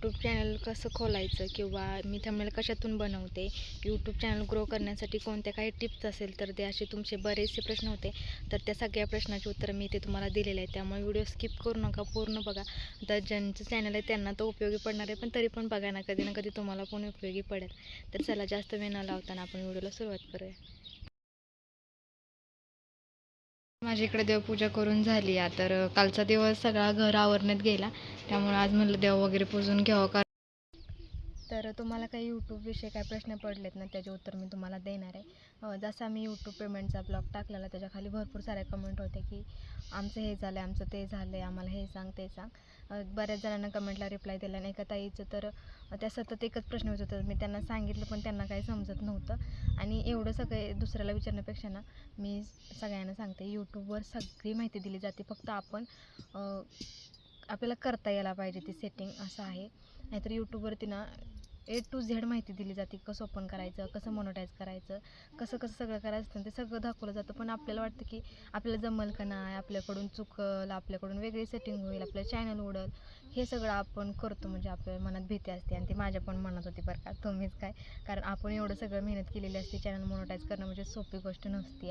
YouTube channel कसं खोलायचं किंवा मी थंबनेल कशातून बनवते, यूट्यूब चॅनल ग्रो करण्यासाठी कोणत्या काही टिप्स असेल तर ते असे तुमचे बरेचसे प्रश्न होते. तर त्या सगळ्या प्रश्नाचे उत्तर मी इथे तुम्हाला दिलेले आहे. त्यामुळे व्हिडिओ स्किप करू नका, पूर्ण बघा. तर ज्यांचं चॅनल आहे त्यांना तो उपयोगी पडणार आहे, पण तरी पण बघा ना, कधी ना कधी तुम्हाला पण उपयोगी पडेल. तर चला जास्त वेळ न लावताना आपण व्हिडिओला सुरुवात करूया. माझ्या इकडे देवपूजा करून झाली आहे. तर कालचा दिवस सगळा घर आवरण्यात गेला, त्यामुळे आज म्हणलं देव वगैरे पूजून घ्यावं. तर तुम्हाला काही यूट्यूबविषयी काय प्रश्न पडलेत ना, त्याचे उत्तर मी तुम्हाला देणार आहे. जसा मी यूट्यूब पेमेंटचा ब्लॉग टाकलेला त्याच्याखाली भरपूर सारे कमेंट होते की आमचं हे झालं आहे, आमचं ते झालं आहे, आम्हाला हे सांग ते सांग. बऱ्याच जणांना कमेंटला रिप्लाय दिला आणि एका ताईचं तर त्या सतत एकच प्रश्न होत होतं. मी त्यांना सांगितलं पण त्यांना काही समजत नव्हतं. आणि एवढं सगळे दुसऱ्याला विचारण्यापेक्षा ना, मी सगळ्यांना सांगते, यूट्यूबवर सगळी माहिती दिली जाते, फक्त आपण आपल्याला करता यायला पाहिजे ती सेटिंग, असं आहे. नाहीतर यूट्यूबवरती ना A to Z माहिती दिली जाते, कसं ओपन करायचं, कसं मोनोटाईज करायचं, कसं कसं सगळं करायचं ते सगळं दाखवलं जातं. पण आपल्याला वाटतं की आपल्याला जमल का नाही, आपल्याकडून चुकल, आपल्याकडून वेगळी सेटिंग होईल, आपलं चॅनल उडल, हे सगळं आपण करतो. म्हणजे आपल्या मनात भीती असते आणि ती माझ्या पण मनात होती बरं का, तुम्हीच काय. कारण आपण एवढं सगळं मेहनत केलेली असते, चॅनल मोनोटाईज करणं म्हणजे सोपी गोष्ट नसते.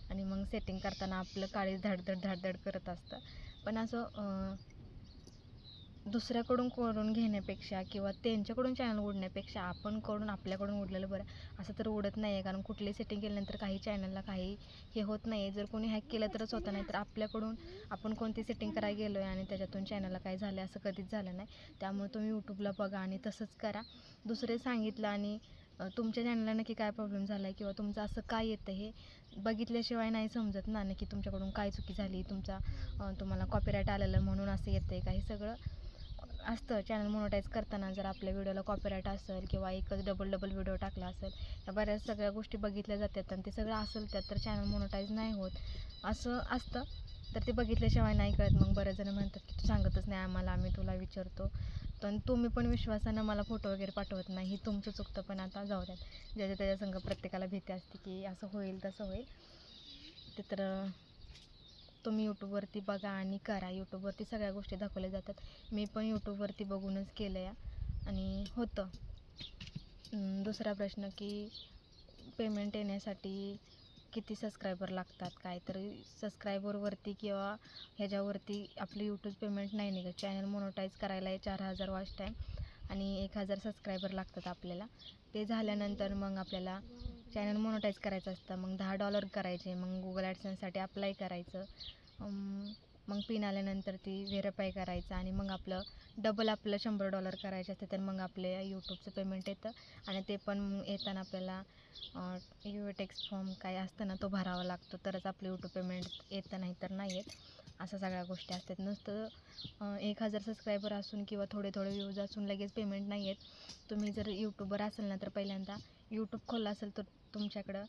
आणि मग सेटिंग करताना आपलं काळीज धाडधड करत असतं. पण असं दुसऱ्याकडून करून घेण्यापेक्षा किंवा त्यांच्याकडून चॅनल उडण्यापेक्षा आपण करून आपल्याकडून उडलेलं बरं. असं तर उडत नाही आहे, कारण कुठली सेटिंग केल्यानंतर काही चॅनलला काही हे होत नाही आहे. जर कोणी हॅक केलं तरच होतं, नाही तर आपल्याकडून आपण कोणती सेटिंग करायला गेलो आहे आणि त्याच्यातून चॅनलला काय झालं असं कधीच झालं नाही. त्यामुळे तुम्ही यूट्यूबला बघा आणि तसंच करा. दुसरे सांगितलं आणि तुमच्या चॅनलला नक्की काय प्रॉब्लेम झाला आहे किंवा तुमचं असं काय येतं हे बघितल्याशिवाय नाही समजत ना, नक्की तुमच्याकडून काय चुकी झाली, तुम्हाला कॉपीराईट आलेलं म्हणून असं येतं आहे का, हे सगळं असतं. चॅनल मोनोटाईज करताना जर आपल्या व्हिडिओला कॉपीराईट असेल किंवा एकच डबल व्हिडिओ टाकला असेल, या बऱ्याच सगळ्या गोष्टी बघितल्या जातात आणि ते सगळं असेल त्यात तर चॅनल मोनोटाईज नाही होत, असं असतं. तर ते बघितल्याशिवाय नाही कळत. मग बरेच जण म्हणतात की तू सांगतच नाही आम्हाला, आम्ही तुला विचारतो, पण तुम्ही पण विश्वासानं मला फोटो वगैरे पाठवत नाही, ही तुमचं चुकतं. पण आता जाऊ द्यात, ज्याच्या त्याच्या संग प्रत्येकाला भीती असते की असं होईल तसं होईल. ते तर तुम्ही यूट्यूबवरती बघा आणि करा. यूट्यूबवरती सगळ्या गोष्टी दाखवल्या जातात. मी पण यूट्यूबवरती बघूनच केलं आहे आणि होतं. दुसरा प्रश्न की पेमेंट येण्यासाठी किती सबस्क्रायबर लागतात, काय तर सबस्क्रायबरवरती किंवा ह्याच्यावरती आपली यूट्यूब पेमेंट नाही निघत. चॅनल मोनोटाईज करायला 4,000 वॉच टाईम आणि 1,000 सबस्क्रायबर लागतात आपल्याला. ते झाल्यानंतर मग आपल्याला चॅनल मोनोटाईज करायचं असतं. मग $10 करायचे, मग गुगल ॲडसेन्ससाठी अप्लाय करायचं, मग पिन आल्यानंतर ती व्हेरीफाय करायचं आणि मग आपलं आपलं $100 करायचे असते. तर मग आपल्या यूट्यूबचं पेमेंट येतं. आणि ते पण येताना आपल्याला टेक्स्ट फॉर्म काय असतं ना, तो भरावा लागतो, तरच आपलं यूट्यूब पेमेंट येतं, नाही तर नाही येत. अशा सगळ्या गोष्टी असतात. नुसतं 1,000 सबस्क्रायबर असून किंवा थोडे व्ह्यूज असून लगेच पेमेंट नाही येत. तुम्ही जर यूट्यूबर असेल ना, तर पहिल्यांदा यूट्यूब खोललं असेल तर तुमच्याकडं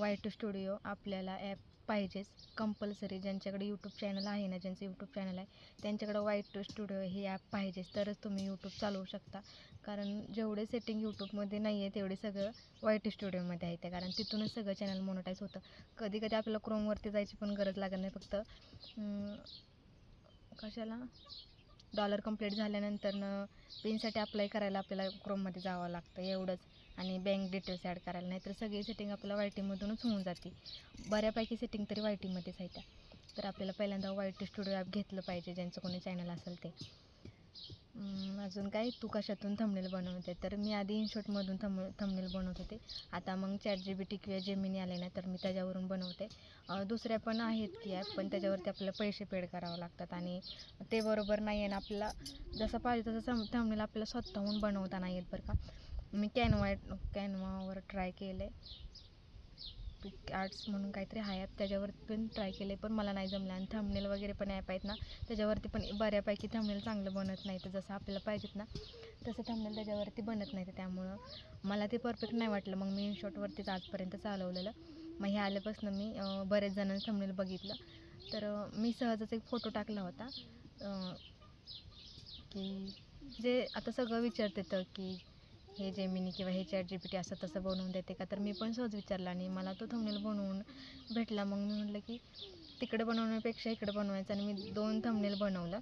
YT स्टुडिओ आपल्याला ॲप पाहिजेच कंपल्सरी. ज्यांच्याकडे यूट्यूब चॅनल आहे ना, ज्यांचं यूट्यूब चॅनल आहे त्यांच्याकडं YT स्टुडिओ हे ॲप पाहिजेच, तरच तुम्ही यूट्यूब चालवू शकता. कारण जेवढे सेटिंग यूट्यूबमध्ये नाही आहे तेवढे सगळं YT स्टुडिओमध्ये आहे. कारण तिथूनच सगळं चॅनल मोनोटाईज होतं. कधी कधी आपल्याला क्रोमवरती जायची पण गरज लागत नाही. फक्त कशाला डॉलर कंप्लीट झाल्यानंतर पिनसाठी अप्लाय करायला आपल्याला क्रोममध्ये जावं लागतं, एवढंच. आणि बँक डिटेल्स ॲड करायला, नाहीतर सगळी सेटिंग आपल्याला YT मधूनच होऊन जाते. बऱ्यापैकी सेटिंग तरी YT मध्येच आहे त्या. तर आपल्याला पहिल्यांदा YT स्टुडिओ ॲप घेतलं पाहिजे, ज्यांचं कोणी चॅनल असेल ते. अजून काय, तू कशातून थंबनेल बनवते, तर मी आधी इनशॉटमधून थंबनेल बनवत होते. आता मग ChatGPT किंवा जेमिनी आले ना, तर मी त्याच्यावरून बनवते. दुसऱ्या पण आहेत की ॲप, पण त्याच्यावरती आपल्याला पैसे पेड करावं लागतात आणि ते बरोबर नाही आहे ना, आपल्याला जसं पाहिजे तसं थंबनेल आपल्याला स्वतःहून बनवता नाही येत बरं का. मी कॅनवावर ट्राय केलं आहे. पिक आर्ट्स म्हणून काहीतरी आहे ॲप, त्याच्यावरती पण ट्राय केले पण मला नाही जमलं. आणि थंबनेल वगैरे पण ॲप आहेत ना, त्याच्यावरती पण बऱ्यापैकी थंबनेल चांगलं बनत नाही. तर जसं आपल्याला पाहिजेत ना तसं थंबनेल त्याच्यावरती बनत नाही. तर त्यामुळं मला ते परफेक्ट नाही वाटलं. मग मी इनशॉटवरतीच आजपर्यंत चालवलेलं. मग हे आल्यापासून मी बरेच जणांचं थंबनेल बघितलं. तर मी सहजच एक फोटो टाकला होता की जे आता सगळं विचारते तर की हे जेमिनी किंवा हे ChatGPT असं तसं बनवून देते का, तर मी पण सहज विचारला आणि मला तो थंबनेल बनवून भेटला. मग मी म्हटलं की तिकडे बनवण्यापेक्षा इकडे बनवायचं आणि मी 2 थंबनेल बनवलं.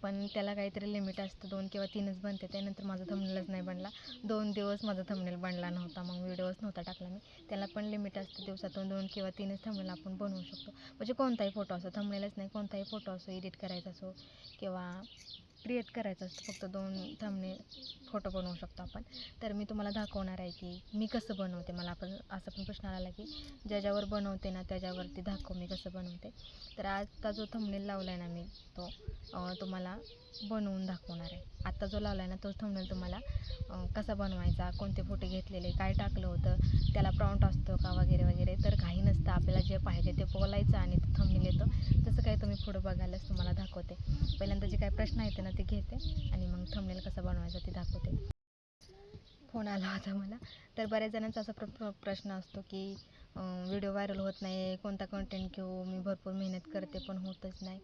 पण त्याला काहीतरी लिमिट असतं, 2 किंवा 3च बनते. त्यानंतर माझा थंबनेलच नाही बनला. 2 दिवस माझा थंबनेल बनला नव्हता, मग व्हिडिओच नव्हता टाकला मी. त्याला पण लिमिट असतं, दिवसातून 2 किंवा 3च थंबनेल आपण बनवू शकतो. म्हणजे कोणताही फोटो असो, थंबनेलच नाही, कोणताही फोटो असो, एडिट करायचा असो किंवा क्रिएट करायचं असतं, फक्त 2 थंबनेल फोटो बनवू शकतो आपण. तर मी तुम्हाला दाखवणार आहे की मी कसं बनवते. मला पण असा पण प्रश्न आला की ज्याच्यावर बनवते ना त्याच्यावरती दाखव मी कसं बनवते. तर आजचा जो थंबनेल लावला आहे ना मी, तो तुम्हाला बनवून दाखवणार आहे. आत्ता जो लावला आहे ना तो थंबनेल तुम्हाला कसा बनवायचा, कोणते फोटो घेतलेले, काय टाकलं होतं, त्याला प्रॉम्प्ट असतो का वगैरे वगैरे. तर काही नसतं, आपल्याला जे पाहिजे ते बोलायचं आणि ते थंबनेल येतं. तसं काही तुम्ही पुढं बघायलाच तुम्हाला दाखवते. पहिल्यांदा जे काही प्रश्न आहेत ना ते घेते आणि मग थंबनेल कसा बनवायचा ते दाखवते. फोन आला होता मला. तर बऱ्याच जणांचा असा प्रश्न असतो की व्हिडिओ व्हायरल होत नाही, कोणता कंटेंट घेऊ, मी भरपूर मेहनत करते पण होतच नाही.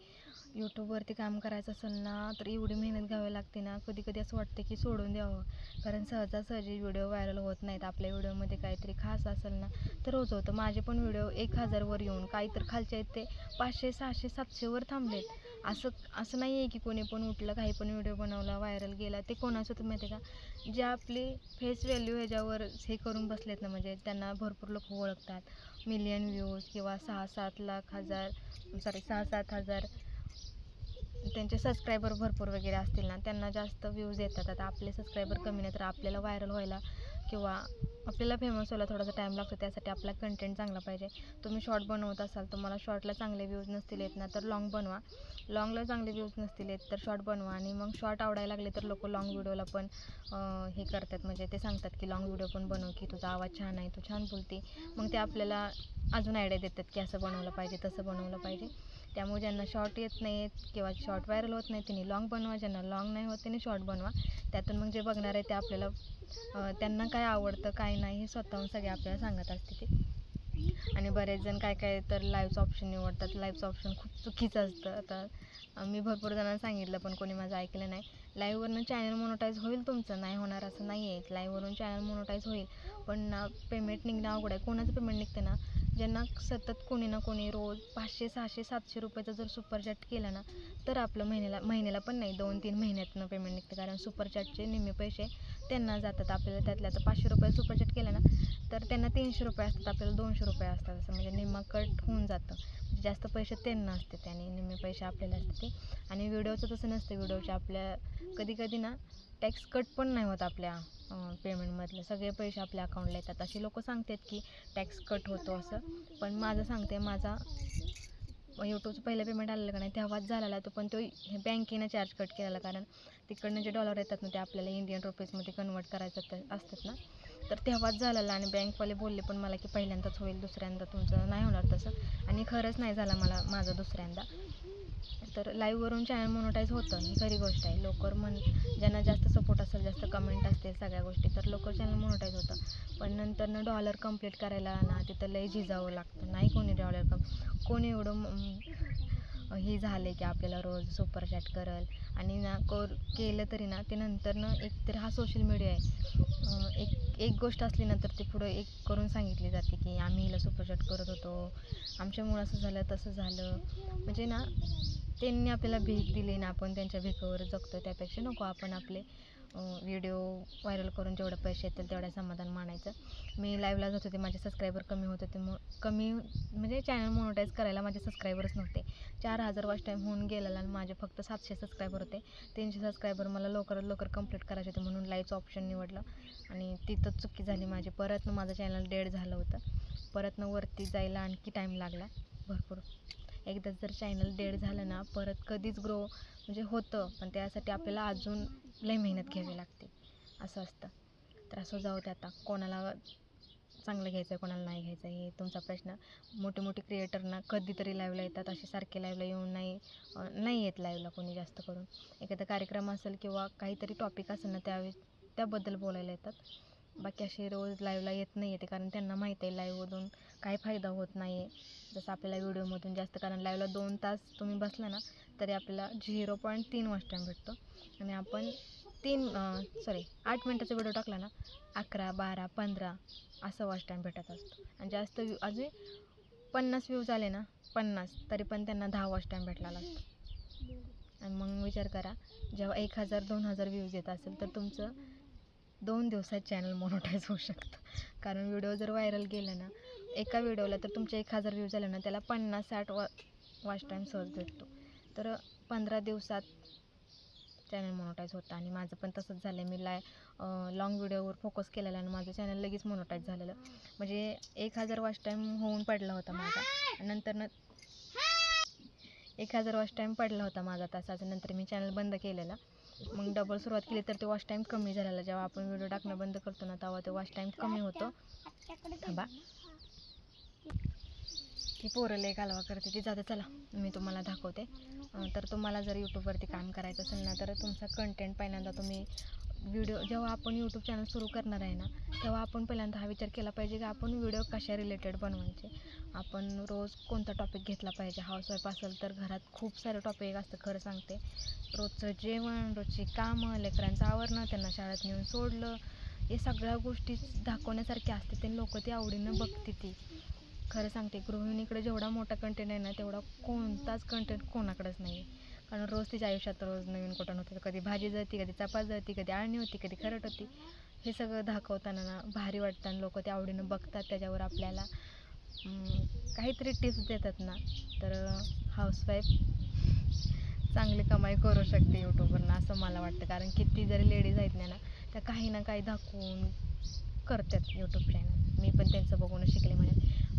यूट्यूबवरती काम करायचं असेल ना तर एवढी मेहनत घ्यावी लागते ना, कधी कधी असं वाटतं की सोडून द्यावं. कारण सहजासहजी व्हिडिओ व्हायरल होत नाहीत. आपल्या व्हिडिओमध्ये काहीतरी खास असेल ना तर रोज होतं. माझे पण व्हिडिओ 1000वर येऊन काही तर खालच्या आहेत ते 500, 600, 700वर थांबलेत. असं असं नाही आहे की कोणी पण उठलं काही पण व्हिडिओ बनवला व्हायरल गेला. ते कोणाचं होतं माहिती आहे का, जे आपली फेस व्हॅल्यू ह्याच्यावर हे करून बसलेत ना, म्हणजे त्यांना भरपूर लोक ओळखतात, मिलियन व्ह्यूज किंवा 6-7 लाख 6-7 हजार त्यांचे सबस्क्रायबर भरपूर वगैरे असतील ना, त्यांना जास्त व्ह्यूज येतात. आता आपले सबस्क्रायबर कमी नाही तर आपल्याला व्हायरल व्हायला किंवा आपल्याला फेमस व्हायला थोडासा टाईम लागतो. त्यासाठी आपला कंटेंट चांगला पाहिजे. तुम्ही शॉर्ट बनवत असाल, तुम्हाला शॉर्टला चांगले व्ह्यूज नसतील येत ना तर लॉंग बनवा. लॉंगला चांगले व्ह्यूज नसतील येत तर शॉर्ट बनवा. आणि मग शॉर्ट आवडायला लागले तर लोक लॉंग व्हिडिओला पण हे करतात, म्हणजे ते सांगतात की लॉंग व्हिडिओ पण बनव, की तुझा आवाज छान आहे, तू छान बोलते. मग ते आपल्याला अजून आयडिया देतात की असं बनवलं पाहिजे, तसं बनवलं पाहिजे. त्यामुळे ज्यांना शॉर्ट येत नाहीत किंवा शॉर्ट व्हायरल होत नाही त्यांनी लॉंग बनवा, ज्यांना लॉंग नाही होत त्यांनी शॉर्ट बनवा. त्यातून मग जे बघणार आहे ते आपल्याला त्यांना काय आवडतं काय नाही हे स्वतःहून सगळे आपल्याला सांगत असते ते. आणि बरेच जण काय काय तर लाईव्हचं ऑप्शन निवडतात. लाईव्हचं ऑप्शन खूप चुकीचं असतं. आता मी भरपूर जणांना सांगितलं पण कोणी माझं ऐकलं नाही. लाईव्हवरनं चॅनल मोनोटाईज होईल तुमचं, नाही होणार असं नाही आहे. लाईव्हवरून चॅनल मोनोटाईज होईल पण पेमेंट निघणं अवघड आहे. कोणाचं पेमेंट निघतं ना, ज्यांना सतत कोणी ना कोणी रोज 500, 600, 700 रुपयाचं जर सुपर चॅट केलं ना तर आपलं महिन्याला पण नाही 2-3 महिन्यातनं पेमेंट निघतं. कारण सुपर चॅटचे निम्मे पैसे त्यांना जातात. आपल्याला त्यातल्या आता 500 रुपये सुपर चॅट केलं ना तर त्यांना 300 रुपये असतात, आपल्याला 200 रुपये असतात. असं म्हणजे निम्मा कट होऊन जातं. म्हणजे जास्त पैसे त्यांना असते त्याने निम्मे पैसे आपल्याला असते ते. आणि व्हिडिओचं तसं नसतं. व्हिडिओच्या आपल्या कधी कधी ना टॅक्स कट पण नाही होत आपल्या पेमेंटमधले, सगळे पैसे आपल्या अकाउंटला येतात. असे लोक सांगतात की टॅक्स कट होतो असं, पण माझं सांगते, माझा यूट्यूबचं पहिलं पेमेंट आलेलं का नाही तेव्हाच झालेला तो, पण तो बँकेनं चार्ज कट केलेला. कारण तिकडनं जे डॉलर येतात ना ते आपल्याला इंडियन रुपीजमध्ये कन्वर्ट करायचं असतात ना, तर तेव्हाच झालेलं. आणि बँकवाले बोलले पण मला की पहिल्यांदाच होईल, दुसऱ्यांदा तुमचं नाही होणार तसं. आणि खरंच नाही झाला माझं दुसऱ्यांदा. तर लाईव्हवरून चॅनल मोनोटाईज होतं, ही खरी गोष्ट आहे. ज्यांना जास्त सपोर्ट असेल, जास्त कमेंट असतील सगळ्या गोष्टी, तर लोकर चॅनल मोनोटाईज होतं. पण नंतर डॉलर कंप्लीट करायला ना तिथं लय झिजावं लागतं. नाही कोणी कोणी एवढं हे झालं की आपल्याला रोज सुपर चॅट करल. आणि ना केलं तरी ना ते नंतर एक तर हा सोशल मीडिया आहे, एक गोष्ट असली ना तर ते पुढं एक करून सांगितली जाते की आम्ही हिला सुपर चॅट करत होतो, आमच्यामुळं असं झालं तसं झालं. म्हणजे ना त्यांनी आपल्याला भीक दिली ना आपण त्यांच्या भीकेवर जगतो. त्यापेक्षा नको आपण आपले व्हिडिओ व्हायरल करून जेवढे पैसे येतील तेवढ्या समाधान मानायचं. मी लाईव्हला जात होते, माझे सबस्क्रायबर कमी होते, ते कमी म्हणजे चॅनल मोनोटाईज करायला माझे सबस्क्रायबरच नव्हते. 4000 वॉच टाईम होऊन गेलेला आणि माझे फक्त 700 सबस्क्रायबर होते. 300 सबस्क्रायबर मला लवकरात लवकर कंप्लीट करायचे होते म्हणून लाईव्हचं ऑप्शन निवडलं. आणि तिथं चुकी झाली माझी. परत माझं चॅनल डेड झालं होतं. परत वरती जायला आणखी टाईम लागला भरपूर. एकदा जर चॅनल डेड झालं ना परत कधीच ग्रो म्हणजे होतं, पण त्यासाठी आपल्याला अजून लई मेहनत घ्यावी लागते, असं असतं. तर असं जाऊ दे. आता कोणाला चांगलं घ्यायचं आहे कोणाला नाही घ्यायचं हे तुमचा प्रश्न. मोठे क्रिएटरना कधीतरी लाईव्हला येतात, असे सारखे लाईव्हला येऊन नाही येत लाईव्हला कोणी जास्त करून. एखादा कार्यक्रम असेल किंवा काहीतरी टॉपिक असेल ना त्याबद्दल बोलायला येतात. बाकी असे रोज लाईव्हला येत नाही येते, कारण त्यांना माहीत आहे लाईव्हमधून काही फायदा होत नाही आहे जसं आपल्याला व्हिडिओमधून जास्त. कारण लाईव्हला 2 तास तुम्ही बसला ना तरी आपल्याला 0.3 वॉच टाईम भेटतो. आणि आपण 8 मिनटाचा व्हिडिओ टाकला ना 11, 12, 15 असं वॉच टाईम भेटत असतो. आणि जास्त अजून 50 व्ह्यूज आले ना 50 तरी पण त्यांना 10 वॉच टाईम भेटलेला असतो. आणि मग विचार करा, जेव्हा 1000-2000 व्ह्यूज येत असेल तर तुमचं 2 दिवसात चॅनल मोनोटाईज होऊ शकतं. कारण व्हिडिओ जर व्हायरल गेला ना, एका व्हिडिओला तर तुमचे 1000 व्ह्यूज झाले ना, त्याला 50-60 वॉच टाईम सहज भेटतो. तर 15 दिवसात चॅनल मोनोटाईज होतं. आणि माझं पण तसंच झालं. मी लॉंग व्हिडिओवर फोकस केलेला आणि माझं चॅनल लगेच मोनोटाईज झालेलं. म्हणजे 1000 वॉच टाईम होऊन पडला होता माझा. नंतर 1000 वॉच टाईम पडला होता माझा तसाच. नंतर मी चॅनल बंद केलेला. मग डबल सुरुवात केली तर ते वॉच टाईम कमी झालेला. जेव्हा आपण व्हिडिओ टाकणं बंद करतो ना, तेव्हा ते वॉच टाईम कमी होतो. थांबा, ती पोरं लय कालवा करते ती. जाते, चला मी तुम्हाला दाखवते. तर तुम्हाला जर यूट्यूबवरती काम करायचं असेल ना, तर तुमचा कंटेंट पहिल्यांदा तुम्ही जेव्हा आपण यूट्यूब चॅनल सुरू करणार आहे ना, तेव्हा आपण पहिल्यांदा हा विचार केला पाहिजे की आपण व्हिडिओ कशा रिलेटेड बनवायचे. आपण रोज कोणता टॉपिक घेतला पाहिजे. हाऊसवाईफ असेल तर घरात खूप सारे टॉपिक असतं. खरं सांगते, रोजचं जेवण, रोजची कामं, लेकरांचं आवरणं, त्यांना शाळेत नेऊन सोडलं, हे सगळ्या गोष्टी दाखवण्यासारख्या असते. ते लोक ते आवडीनं बघते. ती खरं सांगते, गृहिणीकडे जेवढा मोठा कंटेंट आहे ना, तेवढा कोणताच कंटेंट कोणाकडेच नाही आहे. कारण रोज तिच्या आयुष्यात रोज नवीन कुठं नव्हतं. कधी भाजी जळती, कधी चपात जळती, कधी आळणी होती, कधी खरट होती. हे सगळं दाखवताना ना भारी वाटतं आणि लोक ते आवडीनं बघतात. त्याच्यावर आपल्याला काहीतरी टिप्स देतात ना. तर हाऊसवाईफ चांगली कमाई करू शकते यूट्यूबवरनं, असं मला वाटतं. कारण किती जरी लेडीज आहेत ना, त्या काही ना काही दाखवून करतात यूट्यूब चॅनल. मी पण त्यांचं बघूनच शिकले.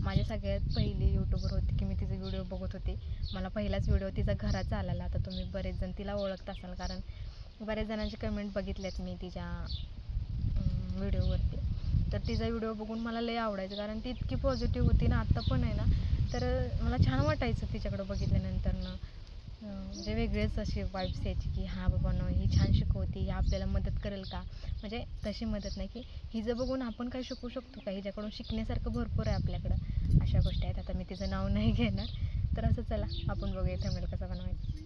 माझी सगळ्यात पहिली यूट्यूबर होती की मी तिचे व्हिडिओ बघत होते. मला पहिलाच व्हिडिओ तिचा घराचा आलेला. आता तुम्ही बरेच जण तिला ओळखत असाल, कारण बऱ्याच जणांचे कमेंट बघितल्यात मी तिच्या व्हिडिओवरती. तर तिचा व्हिडिओ बघून मला लय आवडायचं, कारण ती इतकी पॉझिटिव्ह होती ना. आत्ता पण आहे ना, तर मला छान वाटायचं तिच्याकडं बघितल्यानंतर. म्हणजे वेगळेच अशी वाईब्स यायची की हां बाबा ही छान शिकवती, ही आपल्याला मदत करेल का. म्हणजे तशी मदत नाही की हिचं बघून आपण काय शिकू शकतो का, हिच्याकडून शिकण्यासारखं भरपूर आहे आपल्याकडं. अशा गोष्टी आहेत. आता मी तिचं नाव नाही घेणार. तर असं चला आपण बघूया थंबनेल कसा बनवायचा.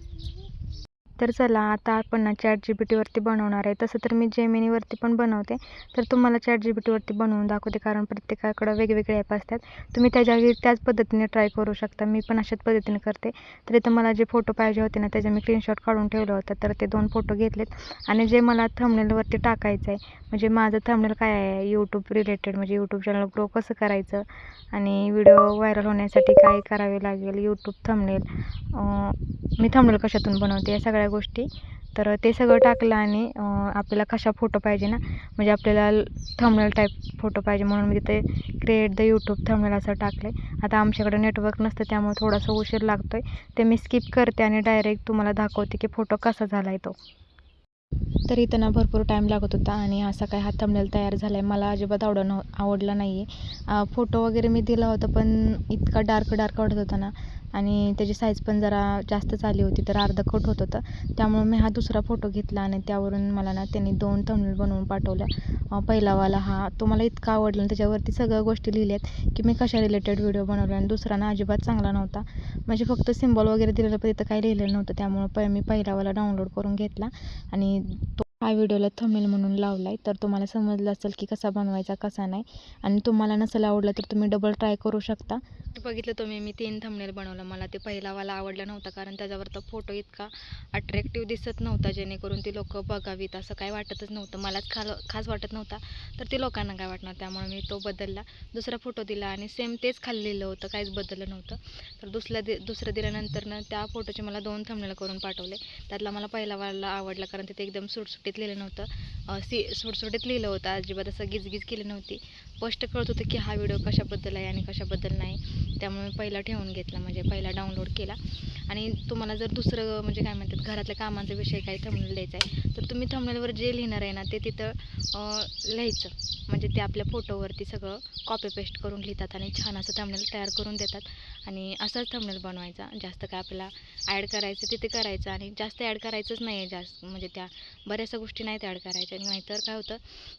तर चला, आता आपण ना ChatGPTवरती बनवणार आहे. तसं तर मी जेमिनीवरती पण बनवते. तर तुम्हाला ChatGPTवरती बनवून दाखवते, कारण प्रत्येकाकडं वेगवेगळे ॲप असतात. तुम्ही त्याच पद्धतीने ट्राय करू शकता. मी पण अशाच पद्धतीने करते. तर इथं मला जे फोटो पाहिजे होते ना, त्याचे मी स्क्रीनशॉट काढून ठेवलं होतं. तर ते 2 फोटो घेतलेत. आणि जे मला थंबनेलवरती टाकायचं आहे, म्हणजे माझं थंबनेल काय आहे, यूट्यूब रिलेटेड, म्हणजे यूट्यूब चॅनल ग्रो कसं करायचं आणि व्हिडिओ व्हायरल होण्यासाठी काय करावे लागेल, यूट्यूब थंबनेल, मी थंबनेल कशातून बनवते, या सगळ्या गोष्टी. तर ते सगळं टाकलं. आणि आपल्याला कशा फोटो पाहिजे ना, म्हणजे आपल्याला थंबनेल टाईप फोटो पाहिजे, म्हणून मी तिथे क्रिएट द यूट्यूब थंबनेल असं टाकलं आहे. आता आमच्याकडे नेटवर्क नसतं, त्यामुळे थोडासा उशीर लागतो आहे. ते मी स्किप करते आणि डायरेक्ट तुम्हाला दाखवते की फोटो कसा झाला आहे तो. तर इथं ना भरपूर टाईम लागत होता आणि असा काय हा थंबनेल तयार झाला आहे. मला अजिबात आवडला नाही आहे. फोटो वगैरे मी दिला होता, पण इतका डार्क वाटत होता ना, आणि त्याची साईज पण जरा जास्तच आली होती, तर अर्धकट होत होतं. त्यामुळे मी हा दुसरा फोटो घेतला आणि त्यावरून मला ना त्यांनी 2 थंबनेल बनवून पाठवल्या. पहिलावाला हा तो मला इतका आवडला आणि त्याच्यावरती सगळ्या गोष्टी लिहिल्यात की मी कशा रिलेटेड व्हिडिओ बनवला. आणि दुसरा ना अजिबात चांगला नव्हता, म्हणजे फक्त सिम्बॉल वगैरे दिलेलं, पण तिथं काही लिहिलेलं नव्हतं. त्यामुळे मी पहिलावाला डाउनलोड करून घेतला आणि हा व्हिडिओला थंबनेल म्हणून लावला आहे. तर तुम्हाला समजलं असेल की कसा बनवायचा कसा नाही. आणि तुम्हाला नसेल आवडला तर तुम्ही डबल ट्राय करू शकता. बघितलं तुम्ही, मी 3 थंबनेल बनवलं. मला ते पहिलावाला आवडला नव्हता, कारण त्याच्यावरचा फोटो इतका अट्रॅक्टिव्ह दिसत नव्हता, जेणेकरून ती लोक बघावीत असं काय वाटतच नव्हतं. मलाच खास वाटत नव्हता, तर ते लोकांना काय वाटणार. त्यामुळे मी तो बदलला, दुसरा फोटो दिला आणि सेम तेच खाली लिहिलं होतं, काहीच बदललं नव्हतं. तर दुसरं दिल्यानंतर ना त्या फोटोचे मला 2 थंबनेल करून पाठवले. त्यातला मला पहिलावाला आवडला, कारण तिथे एकदम सुटसुटीत लिहिलं नव्हतं. सुटसुटीत लिहिलं होतं, अजिबात असं गिजगिज केली नव्हती. स्पष्ट कळत होतं की हा व्हिडिओ कशाबद्दल आहे आणि कशाबद्दल नाही. त्यामुळे मी पहिला ठेवून घेतला, म्हणजे पहिला डाउनलोड केला. आणि तुम्हाला जर दुसरं म्हणजे काय म्हणतात, घरातल्या कामांचा विषय काही थंबनेल द्यायचा आहे, तर तुम्ही थंबनेलवर जे लिहिणार आहे ना, ते तिथं लिहायचं. म्हणजे ते आपल्या फोटोवरती सगळं कॉपी पेस्ट करून लिहितात आणि छान असं थंबनेल तयार करून देतात. आणि असाच थंबनेल बनवायचा. जास्त काय आपल्याला ॲड करायचं तिथे करायचं, आणि जास्त ॲड करायचंच नाही आहे. जास्त म्हणजे त्या बऱ्याचशा गोष्टी नाहीत ॲड करायच्या. नाहीतर काय होतं,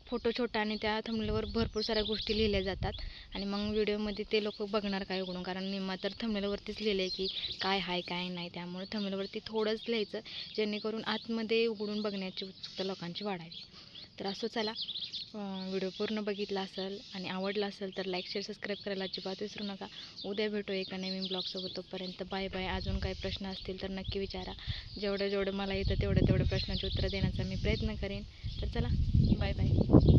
फोटो छोटा आणि त्या थंबनेलवर भरपूर साऱ्या गोष्टी लिहिल्या जातात. आणि मग व्हिडिओमध्ये ते लोक बघणार काय उघडून, कारण निम्मा तर थंबनेलवरतीच लिहिलं आहे की काय आहे काय नाही. त्यामुळे थंबनेलवरती थोडंच लिहायचं, जेणेकरून आतमध्ये उघडून बघण्याची उत्सुकता लोकांची वाढावी. तर असं चला, व्हिडिओ पूर्ण बघितला असेल आणि आवडला असेल तर लाईक शेअर सबस्क्राईब करायला अजिबात विसरू नका. उद्या भेटू एका नवीन ब्लॉगसोबत. तोपर्यंत बाय बाय. अजून काही प्रश्न असतील तर नक्की विचारा. जेवढं मला येतं तेवढं प्रश्नाची उत्तरं देण्याचा मी प्रयत्न करेन. तर चला, बाय बाय.